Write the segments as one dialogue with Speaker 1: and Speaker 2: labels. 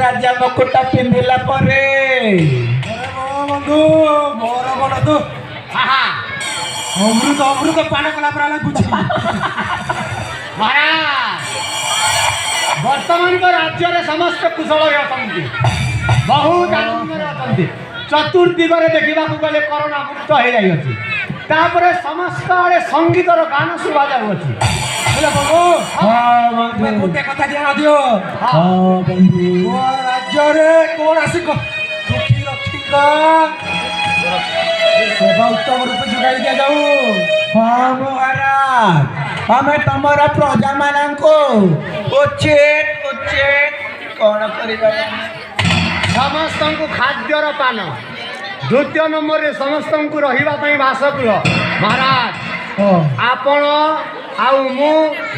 Speaker 1: राजा मुकुट पिंधिला परे
Speaker 2: बंधु मोर बड़ तो अमृत अमृत पान कला परा लागुछि
Speaker 3: महाराज वर्तमान तो राज्य रे समस्त कुशल अछंती बहुत आनंद रे अछंती चतुर्दिगरे देखा गले कोरोना मुक्त हो जाई अछि तापरे समस्त आड़े संगीतर गान शुभा जाउछि
Speaker 2: बंधु मैं गोटे कथा ध्यान दियो
Speaker 1: बंधु
Speaker 2: मो राज्य रे कोन आसी दुखी रक्षिका सेवा उत्तम रूप जुगाई दिया जाऊ
Speaker 1: हाँ महाराज हमें तमरा प्रजा मान को उचित उचित कौन करिबा
Speaker 3: समस्त को खाद्यर पान द्वितीय नंबर रे समस्त को रहिबा पई बासगृह महाराज आपण आउ मु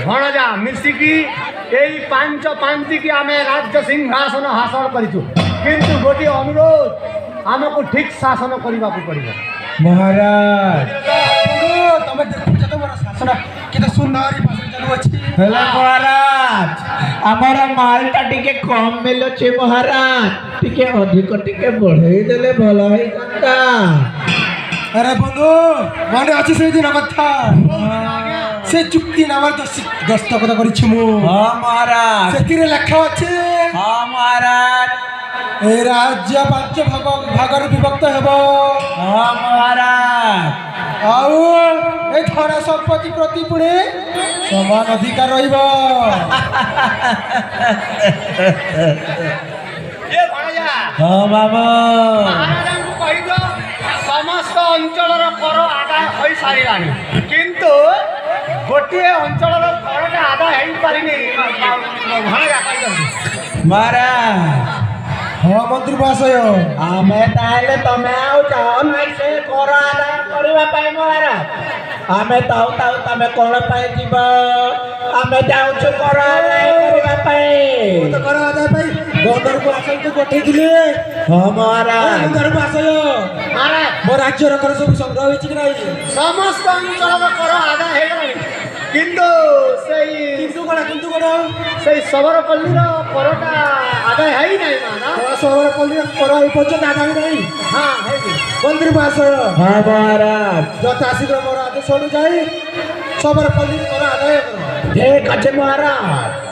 Speaker 3: भणजा मिसिकी एई पांच पांति की आमे राज्य सिंहासन हासिल करिछु किंतु गोटी अनुरोध आमको ठीक शासन करने को पड़ो
Speaker 1: महाराज
Speaker 2: तमे देखुछ तो मोर शासन केते सुंदर भाषण चालू अछि
Speaker 1: हेलो महाराज हमारा मालटा टिके कम मिलो छे महाराज टिके अधिक टिके बढ़ाई देले भला ही कंदा
Speaker 2: अरे बंधु माने अछि से दिन कथा से चुक्ति नामर दस्तखत करिछि मु
Speaker 1: हां महाराज
Speaker 2: सेतिरे लेखा अछि
Speaker 1: हां महाराज
Speaker 2: ए राज्य पांच भागर विभक्त हेबो
Speaker 1: हां महाराज
Speaker 2: आउ ए धन संपत्ति प्रति पुणे समान अधिकार रहिबो
Speaker 3: ए भणजा
Speaker 1: हां बाबा
Speaker 3: महाराज को कहि दो समस्त अंचल कर आदाय होई सारिलानी किंतु गोटे अंचल कर आदाय होई पारिनी भणजा कहि दो
Speaker 1: महाराज
Speaker 2: हाँ मंत्री महाशय
Speaker 1: आमे ताले तमे आउ जाओ नै से कर आदाय करबा पाई महाराज आमे ताऊ ताऊ तमे कोन पाई जीव आमे जाउ छु कर आदाय करबा पाई
Speaker 2: तो कर आदाय पाई गंदर को आसल को गोठे दिले
Speaker 1: हां महाराज
Speaker 2: गंदर महाशय
Speaker 3: महाराज
Speaker 2: मो राज्य कर सब संग्रह होई कि नै
Speaker 3: समस्त अंचल कर आदाय हेलानी किंतु
Speaker 2: किंतु कोन
Speaker 3: से सबरपल्ली करटा आदाय है नहीं माना
Speaker 2: सौर पल्ली कर पर्यंत आदाय नै
Speaker 3: हाँ है
Speaker 2: मंत्री महाशय
Speaker 1: हां महाराज
Speaker 2: यथा शीघ्र मोर आदेश अनुଯାୟୀ सबर पल्ली कर आदाय करो
Speaker 1: ठीक अछि महाराज